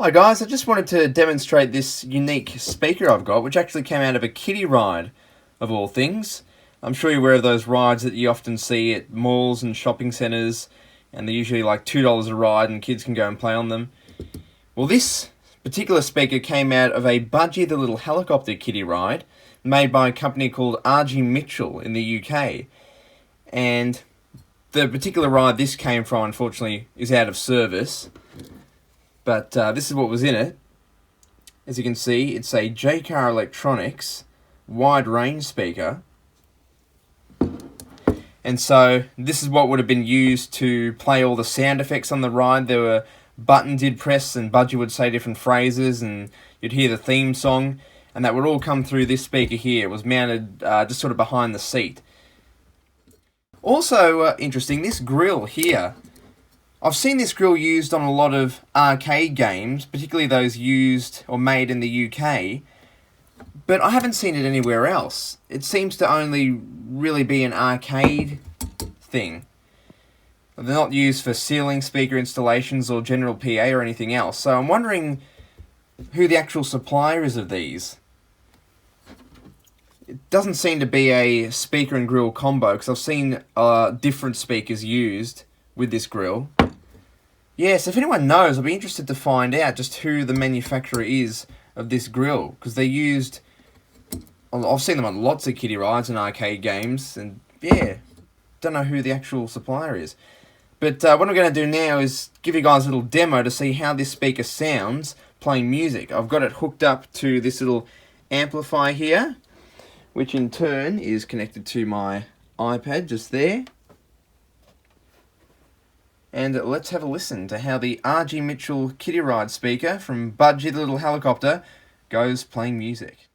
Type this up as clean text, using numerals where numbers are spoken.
Hi guys, I just wanted to demonstrate this unique speaker I've got, which actually came out of a kiddie ride, of all things. I'm sure you're aware of those rides that you often see at malls and shopping centres, and they're usually like $2 a ride and kids can go and play on them. Well, this particular speaker came out of a Budgie the little helicopter kiddie ride, made by a company called R.G. Mitchell in the UK. And the particular ride this came from, unfortunately, is out of service. But this is what was in it. As you can see, it's a Jaycar Electronics wide range speaker. And so this is what would have been used to play all the sound effects on the ride. There were buttons you'd press and Budgie would say different phrases and you'd hear the theme song. And that would all come through this speaker here. It was mounted just sort of behind the seat. Also interesting, this grill here. I've seen this grill used on a lot of arcade games, particularly those used or made in the UK, but I haven't seen it anywhere else. It seems to only really be an arcade thing. They're not used for ceiling speaker installations or general PA or anything else, so I'm wondering who the actual supplier is of these. It doesn't seem to be a speaker and grill combo, because I've seen different speakers used with this grill. Yes, if anyone knows, I'll be interested to find out just who the manufacturer is of this grill, because they're used, I've seen them on lots of kiddie rides and arcade games, and yeah, don't know who the actual supplier is. But what I'm going to do now is give you guys a little demo to see how this speaker sounds playing music. I've got it hooked up to this little amplifier here, which in turn is connected to my iPad just there. And let's have a listen to how the R.G. Mitchell kiddie ride speaker from Budgie the little helicopter goes playing music.